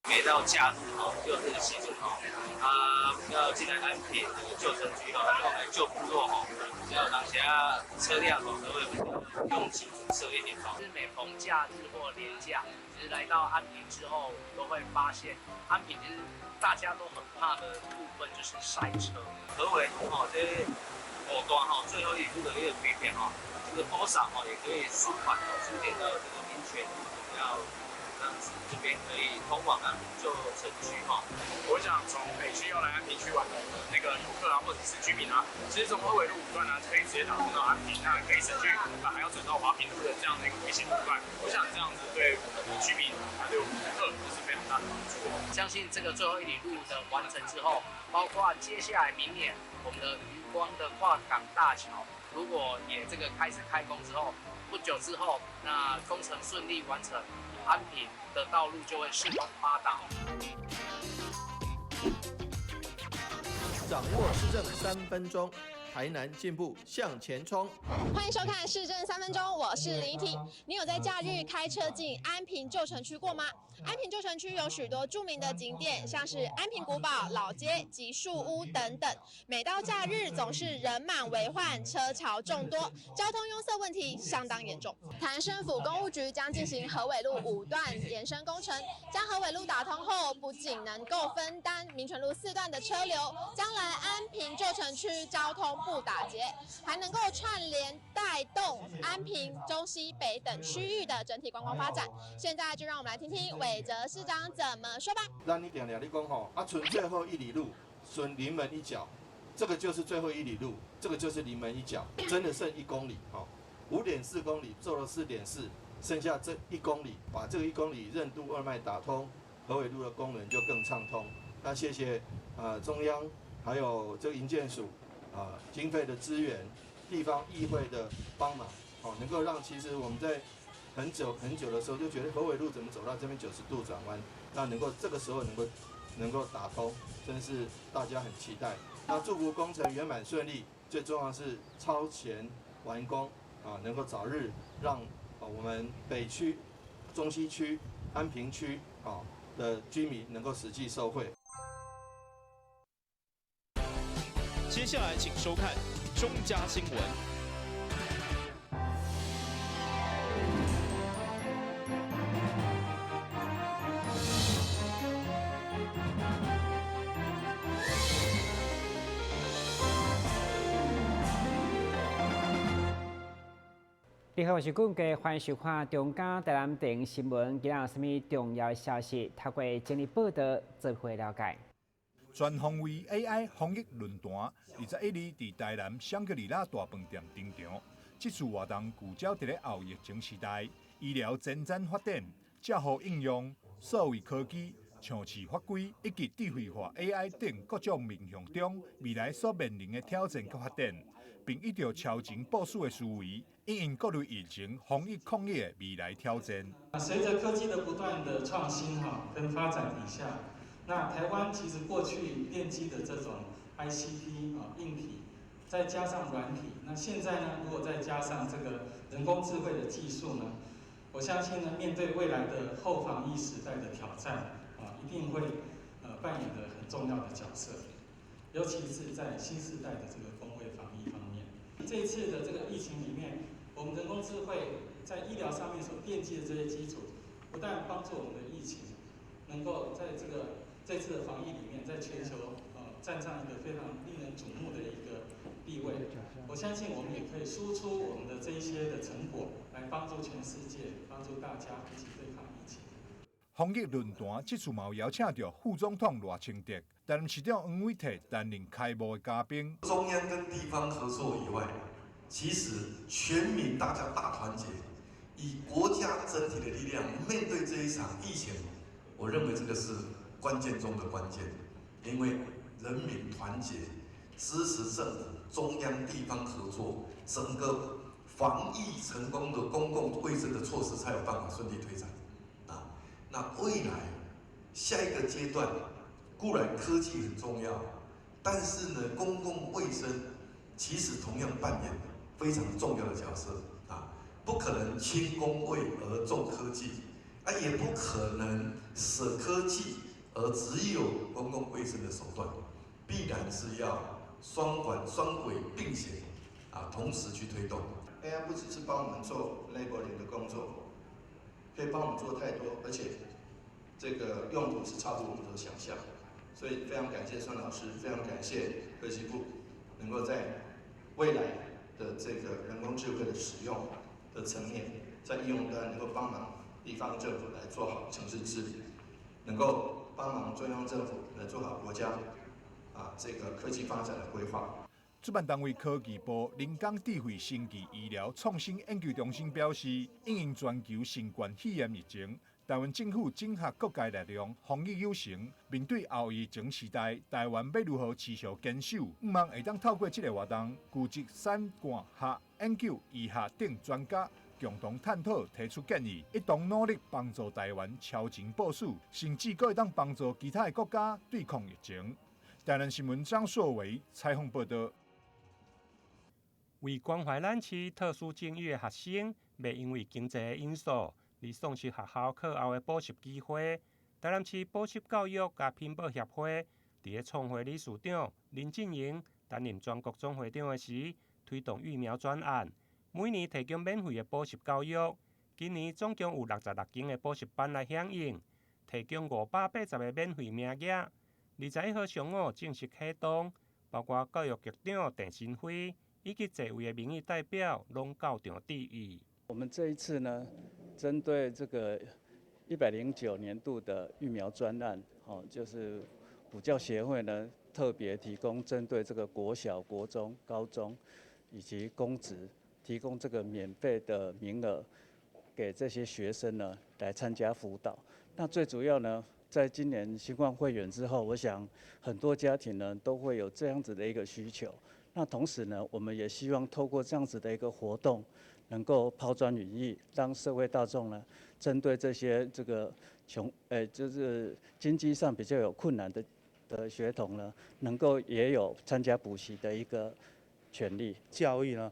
每到假日就是时阵要进来安平旧城区旧部落要当下车辆都会比较拥挤堵塞一点是每逢假日或连假，其实来到安平之后，都会发现安平其实大家都很怕的部分就是塞车。河尾路这末端最后一路的一个北边这个多少也可以舒缓疏解到这个民权要。这样子，这边可以通往安平旧城区我想从北区要来安平区玩的那个游客或者是居民其实从河尾路5段可以直接打通到安平，那可以省去还要转到华平路的这样的一个危险路段。我想这样子对我们的居民对我们的客都是非常大的帮助。相信这个最后一里路的完成之后，包括接下来明年我们的渔光的跨港大桥，如果也这个开始开工之后，不久之后，那工程顺利完成。安平的道路就会四通八达。掌握市政3分钟，台南进步向前冲。欢迎收看市政3分钟，我是林依婷。你有在假日开车进安平旧城区过吗？安平旧城区有许多著名的景点，像是安平古堡、老街及树屋等等。每到假日，总是人满为患，车潮众多，交通拥塞问题相当严重。台南市政府公务局将进行河尾路5段延伸工程，将河尾路打通后，不仅能够分担民权路4段的车流，将来安平旧城区交通不打结，还能够串联带动安平、中西北等区域的整体观光发展。现在就让我们来听听韦哲市长怎么说吧。咱你定定你讲剩最后1里路，剩临门一脚，这个就是最后1里路，这个就是临门一脚，真的剩1公里5.4公里做了4.4，剩下这1公里，把这个1公里任督2脉打通，河尾路的功能就更畅通。那谢谢中央还有这个营建署经费的支援，地方议会的帮忙，能够让其实我们在很久的时候就觉得河尾路怎么走到这边90度转弯，那能够这个时候能够打通，真是大家很期待。那祝福工程圆满顺利，最重要是超前完工能够早日让我们北区、中西区、安平区的居民能够实际受惠。接下来请收看中嘉新闻。你好，我是顾家，欢迎收看中嘉台南电新闻。今日有什么重要消息？透过整理报道，做伙了解。全方位 AI 防疫论坛21日伫台南香格里拉大饭店登场。这次活动聚焦伫咧后疫情时代，医疗前瞻发展，结合应用数位科技、长期法规以及智慧化 AI 等各种面向中，未来所面临的挑战和发展，并依照超前部署的思维，因应各类疫情防疫抗疫的未来挑战。随着科技的不断的创新跟发展底下。那台湾其实过去电机的这种 ICT 硬体，再加上软体，那现在呢，如果再加上这个人工智慧的技术呢，我相信呢，面对未来的后防疫时代的挑战一定会扮演的很重要的角色，尤其是在新时代的这个公卫防疫方面。这一次的这个疫情里面，我们人工智慧在医疗上面所奠基的这些基础，不但帮助我们的疫情能够在这次的防疫里面，在全球站上一个非常令人瞩目的一个地位。我相信我们也可以输出我们的这一些的成果，来帮助全世界，帮助大家一起对抗疫情。防疫论坛这次嘛有邀请到副总统赖清德、担任市长黄伟哲担任开幕的嘉宾。中央跟地方合作以外，其实全民大家大团结，以国家整体的力量面对这一场疫情，我认为这个是关键中的关键，因为人民团结，支持政府、中央、地方合作，整个防疫成功的公共卫生的措施才有办法顺利推展。那未来下一个阶段，固然科技很重要，但是呢，公共卫生其实同样扮演非常重要的角色不可能轻公卫而重科技也不可能舍科技而只有公共卫生的手段，必然是要双轨并行同时去推动。AI 不只是帮我们做 labeling 的工作，可以帮我们做太多，而且这个用途是超乎我们的想象。所以非常感谢孙老师，非常感谢科技部能够在未来的这个人工智慧的使用的层面，在应用端能够帮忙地方政府来做好城市治理，能够帮忙中央政府来做好国家这个科技发展的规划。主办单位科技部人工智慧生技医疗创新研究中心表示，因应全球新冠肺炎疫情，台湾政府整合各界力量，防疫有成。面对后疫情时代，台湾要如何持续坚守？希望会当透过这个活动，聚集产官学研究医学等专家，共同探讨、提出建议，一同努力帮助台湾超前部署，甚至可会当帮助其他国家对抗疫情。台南新闻张硕伟采访报道。为关怀咱市特殊境遇的学生，袂因为经济的因素而丧失学校课后的补习机会。台南市补习教育甲品保协会伫咧创会理事长林进营担任全国总会长的时，推动育苗专案，每年提供免费的补习教育。今年总共有66间的补习班来响应，提供580个免费名额。21号上午正式启动，包括教育局长陈新辉以及侪位的民意代表拢到场致意。我们这一次呢，针对这个109年度的育苗专案，就是补教协会呢特别提供针对这个国小、国中、高中以及公职，提供这个免费的名额给这些学生呢来参加辅导。那最主要呢，在今年新冠肺炎之后，我想很多家庭呢都会有这样子的一个需求。那同时呢，我们也希望透过这样子的一个活动，能够抛砖引玉，让社会大众呢，针对这些这个就是经济上比较有困难的学童呢，能够也有参加补习的一个权利。教育呢，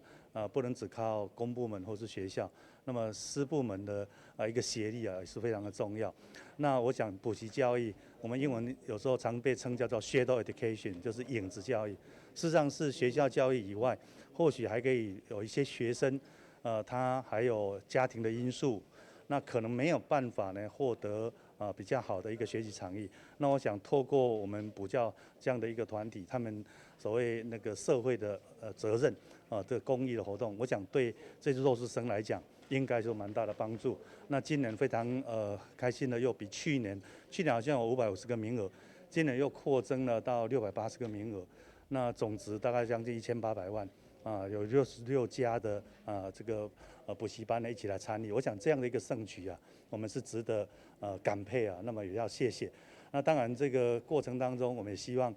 不能只靠公部门或是学校，那么私部门的一个协力也是非常的重要。那我想补习教育，我们英文有时候常被称叫做 shadow education， 就是影子教育。事实上是学校教育以外，或许还可以有一些学生，他还有家庭的因素，那可能没有办法呢获得比较好的一个学习场域。那我想透过我们补教这样的一个团体，他们所谓那个社会的责任的公益的活动，我想对这些弱势生来讲，应该是蛮大的帮助。那今年非常开心的，又比去年好像有550个名额，今年又扩增了到680个名额。那总值大概将近1800万有66家的这个补习班呢一起来参与。我想这样的一个盛举我们是值得感佩那么也要谢谢。那当然这个过程当中，我们也希望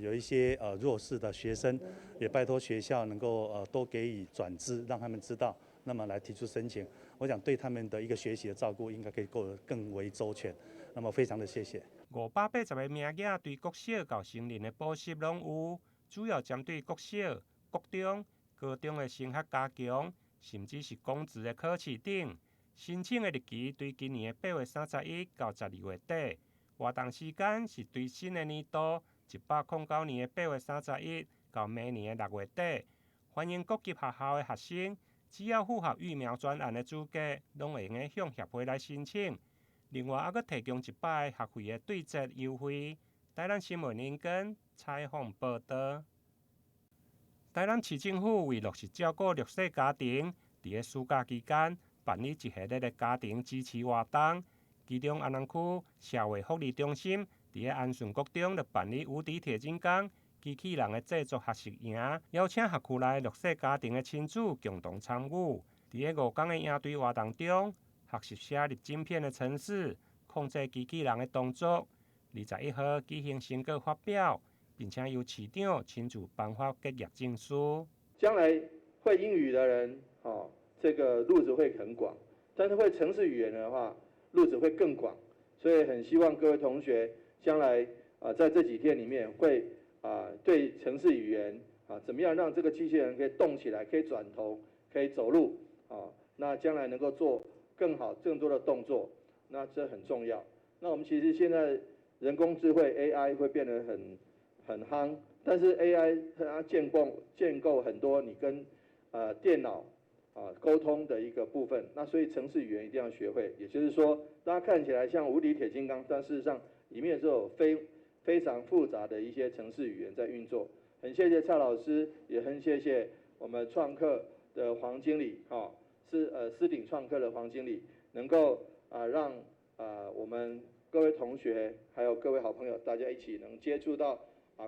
有一些弱势的学生，也拜托学校能够多给予转资，让他们知道，那么来提出申请。我想对他们的一个学习的照顾应该可以做得更为周全。那么非常的谢谢。580个名额对国小到成人的补习拢有，主要针对国小、国中、高中的升学加强，甚至是公职的考试等。申请的日期对今年的8月31到12月底，活动时间是对新的年度109年的8月31到明年的6月底。欢迎各级学校的学生，只要符合育苗专案的资格，拢会用向协会来申请。另外，还佫提供100个学费的对折优惠。台南新闻林根采访报道。台南市政府为落实照顾弱势家庭，伫咧暑假期间办理一系列的家庭支持活动。其中，安南区社会福利中心伫咧安顺国中就办理无敌铁金刚机器人的制作学习营，邀请辖区内弱势家庭的亲子共同参与。伫咧5天的营队活动中，学习写入晶片的程式，控制机器人的动作。21号举行成果发表，并且由市长亲自颁发结业证书。将来会英语的人，这个路子会很广；但是会程式语言的话，路子会更广。所以很希望各位同学将来在这几天里面会对程式语言怎么样让这个机器人可以动起来，可以转头，可以走路那将来能够做更好、更多的动作那这很重要。那我们其实现在人工智慧 AI 会变得很夯，但是 AI 它建构很多你跟电脑沟通的一个部分，那所以程式语言一定要学会。也就是说，大家看起来像无敌铁金刚，但事实上里面是有非常复杂的一些程式语言在运作。很谢谢蔡老师，也很谢谢我们创客的黄经理，思鼎创客的黄经理，能够让我们各位同学还有各位好朋友，大家一起能接触到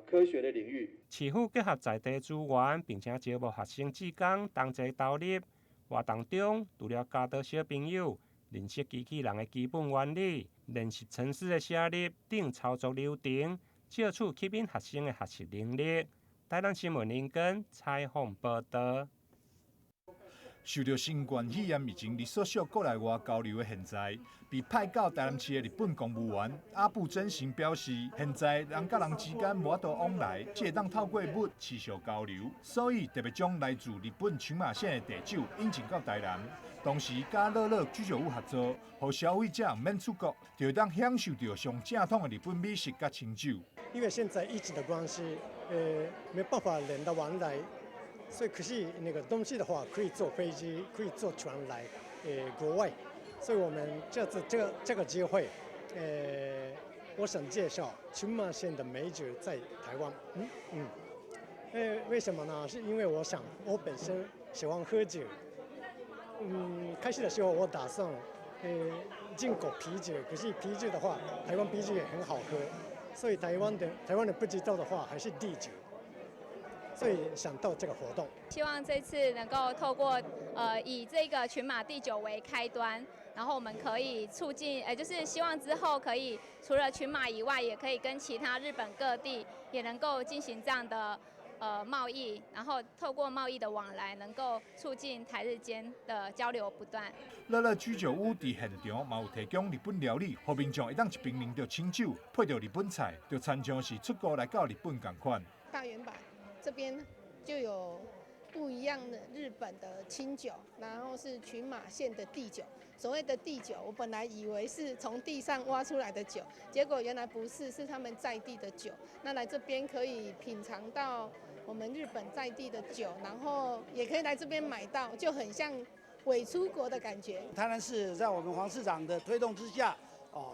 科学的领域。市府结合在地资源，并且招募学生志工同齐投入活动中，除了教导小朋友认识机器人的基本原理、练习程式的写入等操作流程，借此吸引学生的学习能力。台南新闻林根采访报道。受到新冠肺炎疫情，日所属国内外交流的现在，被派到台南市的日本公务员阿部真行表示，现在人甲人之间无法度往来，只会当透过物持续交流，所以特别将来自日本群马县的地酒引进到台南，同时甲乐乐居酒屋合作，让消费者免出国，就会当享受到上正统的日本美食甲清酒。因为现在疫情的关系，没办法人的往来。所以可是那个东西的话，可以坐飞机，可以坐船来，国外。所以我们这个机会，我想介绍群马县的美酒在台湾。为什么呢？是因为我本身喜欢喝酒。开始的时候我打算进口啤酒，可是啤酒的话，台湾啤酒也很好喝，所以台湾的不知道的话还是地酒。所以想到这个活动，希望这次能够透过以这个群马地酒为开端，然后我们可以促进，就是希望之后可以除了群马以外，也可以跟其他日本各地也能够进行这样的贸易，然后透过贸易的往来，能够促进台日间的交流不断。乐乐居酒屋伫现场嘛有提供日本料理，互民众会当一边啉着清酒，配着日本菜，就亲像是出国来到日本同款。大圆板这边就有不一样的日本的清酒，然后是群马县的地酒。所谓的地酒，我本来以为是从地上挖出来的酒，结果原来不是，是他们在地的酒。那来这边可以品尝到我们日本在地的酒，然后也可以来这边买到，就很像伪出国的感觉。台南市在我们黄市长的推动之下，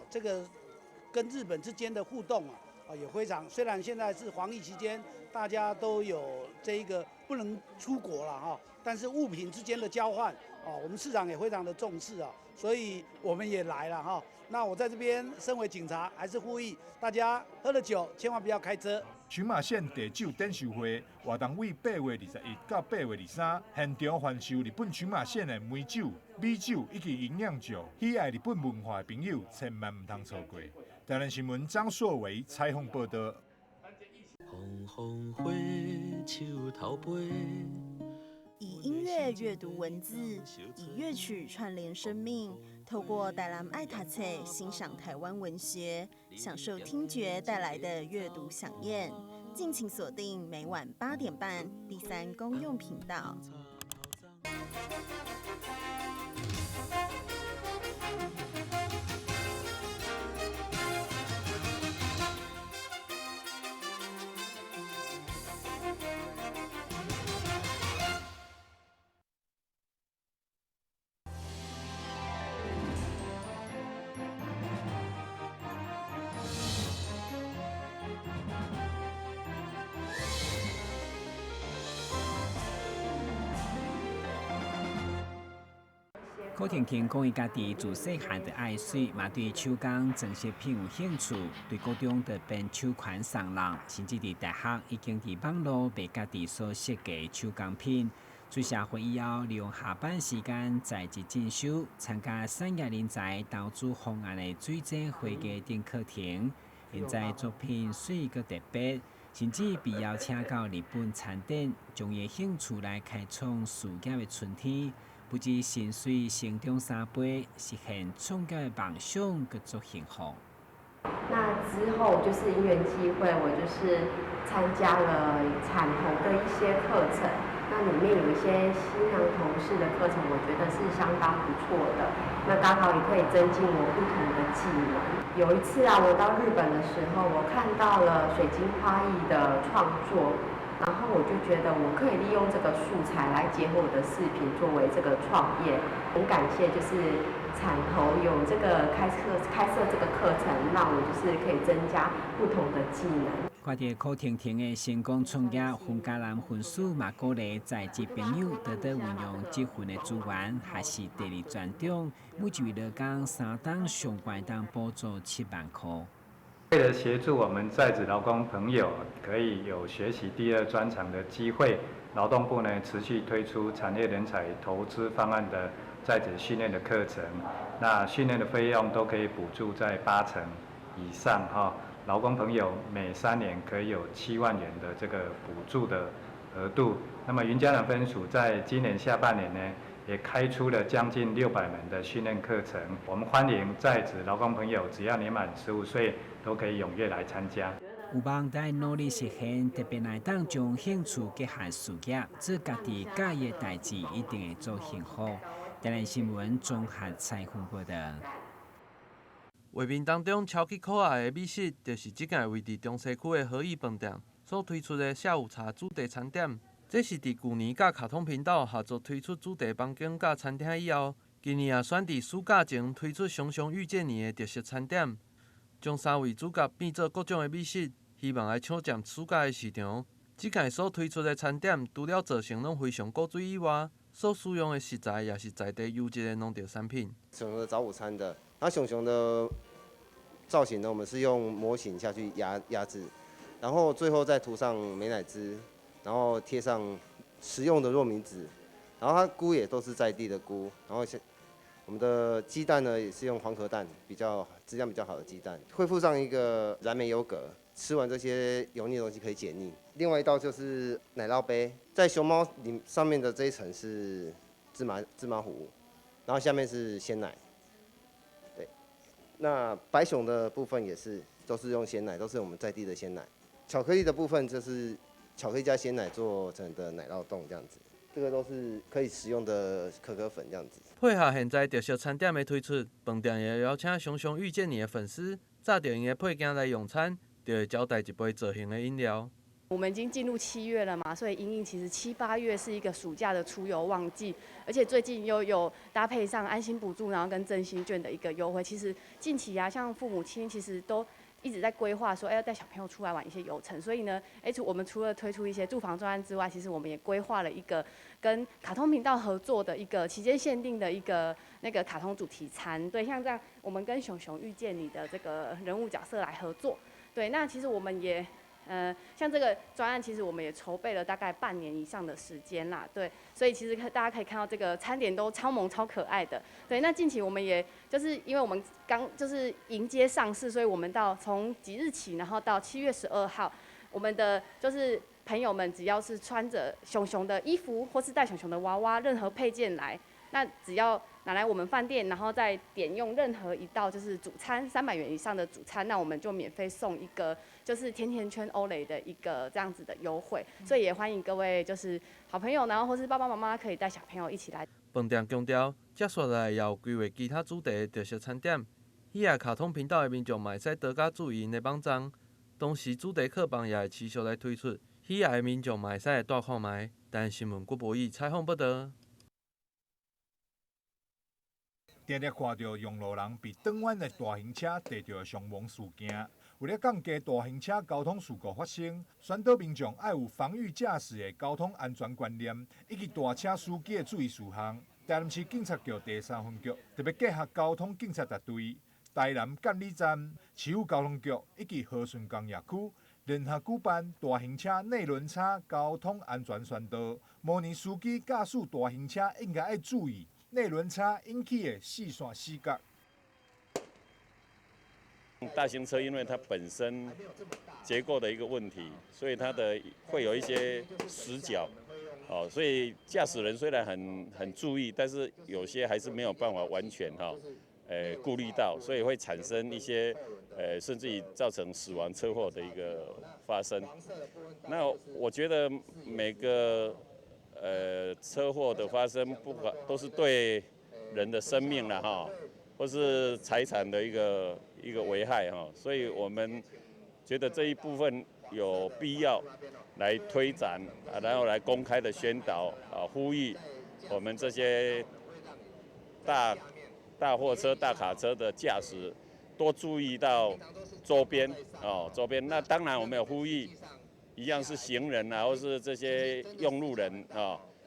这个跟日本之间的互动也非常。虽然现在是防疫期间，大家都有这一个不能出国了但是物品之间的交换我们市长也非常的重视所以我们也来了那我在这边身为警察，还是呼吁大家喝了酒千万不要开车。群马县地酒展售会活动为8月21到8月23，现场贩售日本群马县的梅酒、米酒以及营养酒。喜爱日本文化的朋友千万唔通错过。台南新闻张硕维采访报道。以音乐阅读文字，以乐曲串联生命，透过台南爱读册欣赏台湾文学，享受听觉带来的阅读飨宴。敬请锁定每晚8点半第3公用频道。柯婷婷讲伊家己自细汉就爱水，嘛对手工装饰品有兴趣，对高中就编手款送人，甚至伫大学已经伫网络卖家己所设计手工品。出社会以后，利用下班时间在职进修，参加产业人才投资方案的水晶会计等课程。现在作品水阁特别，甚至被邀请到日本参展，将伊兴趣来开创事业的春天。不止薪水成长3倍，实现创业的梦想，更足幸福。那之后就是因缘际会，我就是参加了彩虹的一些课程。那那里面有一些新娘同事的课程，我觉得是相当不错的。那刚好也可以增进我不同的技能。有一次啊，我到日本的时候，我看到了水晶花艺的创作，然后我就觉得我可以利用这个素材来结合我的饰品作为这个创业。很感谢就是产头有这个开设这个课程，让我就是可以增加不同的技能。看到柯婷婷的成功创业，洪家南分署嘛鼓励在职朋友多多运用这份的资源，还是第二专长，每一位劳工3档上悬当补助7万块。为了协助我们在职劳工朋友可以有学习第二专长的机会，劳动部呢持续推出产业人才投资方案的在职训练的课程，那训练的费用都可以补助在80%以上哈。劳工朋友每3年可以有7万元的这个补助的额度。那么云嘉南分署在今年下半年呢，也开出了将近600门的训练课程。我们欢迎在职劳工朋友，只要年满15岁，都可以踊跃来参加。有望在努力实现，特别来当将兴趣结合事业，做家己喜意的代志，一定会做幸福。台南新闻综合采访报道。画面当中超级可爱的美食，就是即届位伫中西区的和义饭店所推出的下午茶主题餐点。这是伫去年甲卡通频道合作推出主题房间甲餐厅以后，今年也选伫暑假前推出熊熊遇见你的特色餐点，将3位主角变做各种的美食，希望来抢占暑假的市场。即届所推出的餐点，除了造型拢非常古锥以外，所使用的食材也是在地优质的农特产品。熊熊的早午餐的，那熊熊的造型呢，我们是用模型下去压制，然后最后再涂上美乃滋，然后贴上食用的糯米纸，然后它菇也都是在地的菇，然后我们的鸡蛋呢也是用黄壳蛋，质量比较好的鸡蛋，会附上一个蓝莓优格，吃完这些油腻的东西可以解腻。另外一道就是奶酪杯，在熊猫上面的这一层是芝麻糊，然后下面是鲜奶。那白熊的部分也是，都是用鲜奶，都是我们在地的鲜奶。巧克力的部分就是巧克力加鲜奶做成的奶酪冻这样子，这个都是可以食用的可可粉这样子。配合现在特色餐点的推出，饭店也邀请熊熊遇见你的粉丝，炸着因的配件来用餐，就会招待一杯造型的饮料。我们已经进入7月了嘛，所以因应其实7、8月是一个暑假的出游旺季，而且最近又有搭配上安心补助，然后跟振兴券的一个优惠。其实近期啊，像父母亲其实都一直在规划说，要带小朋友出来玩一些游程。所以呢，我们除了推出一些住房专案之外，其实我们也规划了一个跟卡通频道合作的一个期间限定的一个那个卡通主题餐。对，像这样，我们跟熊熊遇见你的这个人物角色来合作。对，那其实我们也。像这个专案，其实我们也筹备了大概半年以上的时间啦，对，所以其实大家可以看到这个餐点都超萌超可爱的，对。那近期我们也就是因为我们刚就是迎接上市，所以我们从即日起，然后到7月12号，我们的就是朋友们只要是穿着熊熊的衣服或是带熊熊的娃娃，任何配件来，那只要拿来我们饭店，然后再点用任何一道就是主餐300元以上的主餐，那我们就免费送一个就是甜甜圈欧蕾的一个这样子的优惠，所以也欢迎各位就是好朋友，然后或是爸爸妈妈可以带小朋友一起来。饭店强调，接下来也有规划其他主题的特色餐点，喜爱卡通频道的民众嘛会使多加注意因的网站，同时主题课房也会持续来推出，喜爱的民众嘛会使来带看卖。但新闻郭博义采访报道。常常看到用路人被转弯的大型车撞到伤亡事件。为了降低大型车交通事故发生，宣导民众要有防御驾驶的交通安全观念，以及大车司机的注意事项。台南市警察局第3分局特别结合交通警察大队、台南监理站、市府交通局以及和顺工业区联合举办大型车内轮差交通安全宣导，模拟司机驾驶大型车应该要注意内轮差引起的视线死角。大型车因为它本身结构的一个问题，所以它会有一些死角，所以驾驶人虽然很注意，但是有些还是没有办法完全顾虑到，所以会产生一些甚至于造成死亡车祸的一个发生。那我觉得每个车祸的发生，不管都是对人的生命了哈，或是财产的一个危害哈，所以我们觉得这一部分有必要来推展然后来公开的宣导呼吁我们这些大货车、大卡车的驾驶多注意到周边周边。那当然我们有呼吁，一样是行人或是这些用路人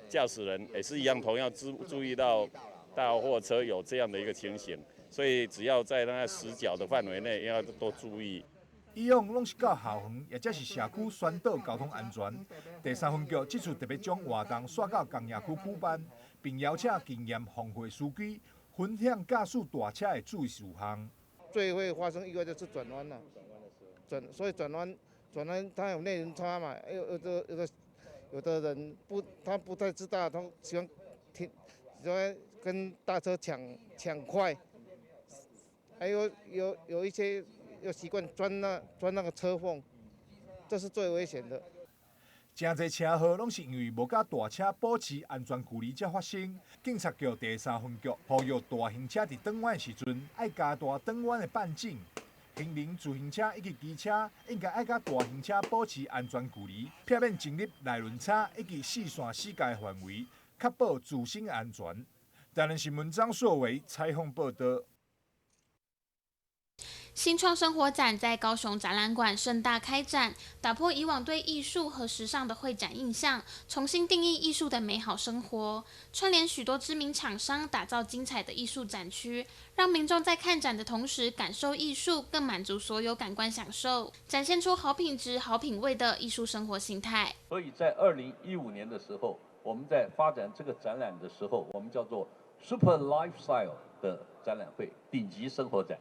驾驶人也是一样，同样注意到大货车有这样的一个情形，所以只要在那死角的范围内，要多注意。以往拢是到校园，也则是社区宣导交通安全。第3分局这次特别将活动刷到工业区举办，并邀请经验防火司机分享驾驶大车的注意事项。最会发生意外就是转弯了，所以转弯它有内轮差嘛，有的人他不太知道，他喜欢跟大车抢快，还有一些又习惯钻那个车缝，这是最危险的。真侪车祸拢是因为无甲大车保持安全距离才发生。警察局第3分局呼吁大型车伫转弯的时阵，爱加大转弯的半径。行人、自行车以及机车应该爱甲大型车保持安全距离，避免进入内轮差以及四线四界范围，确保自身安全。台南新闻张硕维采访报道。新创生活展在高雄展览馆盛大开展，打破以往对艺术和时尚的会展印象，重新定义艺术的美好生活，串联许多知名厂商，打造精彩的艺术展区，让民众在看展的同时感受艺术，更满足所有感官享受，展现出好品质、好品味的艺术生活形态。所以在2015年的时候，我们在发展这个展览的时候，我们叫做 Super Lifestyle 的展览会，顶级生活展。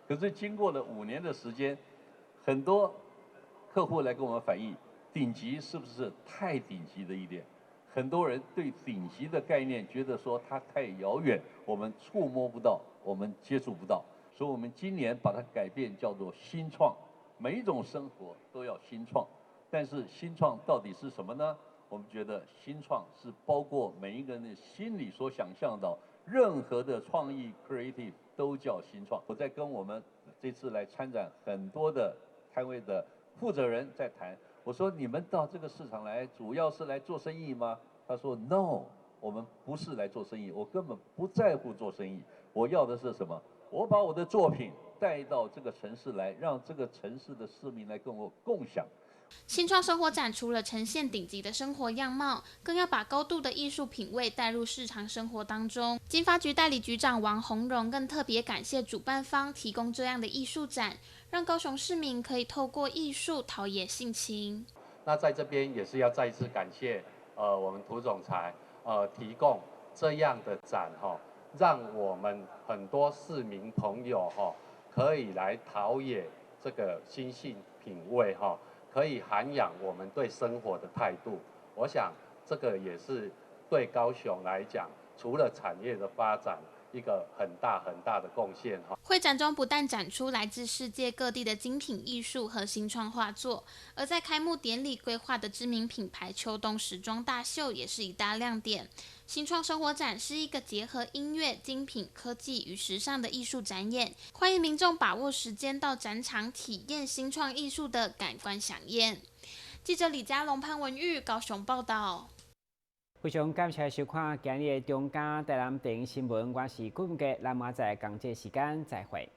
可是经过了5年的时间，很多客户来跟我们反映，顶级是不是太顶级的一点？很多人对顶级的概念觉得说它太遥远，我们触摸不到，我们接触不到。所以我们今年把它改变叫做新创，每一种生活都要新创。但是新创到底是什么呢？我们觉得新创是包括每一个人的心里所想象到任何的创意 creative 都叫新创。我在跟我们这次来参展很多的摊位的负责人在谈，我说你们到这个市场来主要是来做生意吗？他说 No， 我们不是来做生意，我根本不在乎做生意，我要的是什么？我把我的作品带到这个城市来，让这个城市的市民来跟我共享。新创生活展除了呈现顶级的生活样貌，更要把高度的艺术品味带入日常生活当中。经发局代理局长王宏荣更特别感谢主办方提供这样的艺术展，让高雄市民可以透过艺术陶冶性情。那在这边也是要再一次感谢我们涂总裁提供这样的展让我们很多市民朋友可以来陶冶这个心性品味可以涵养我们对生活的态度。我想这个也是对高雄来讲，除了产业的发展，一个很大的贡献。会展中不但展出来自世界各地的精品艺术和新创画作，而在开幕典礼规划的知名品牌秋冬时装大秀也是一大亮点。新创生活展是一个结合音乐、精品、科技与时尚的艺术展演，欢迎民众把握时间到展场体验新创艺术的感官飨宴。记者李嘉龙、潘文玉高雄报道。非常感谢收看今日的中嘉台南电影新闻，我是顾文杰，咱明仔载同这时间再会。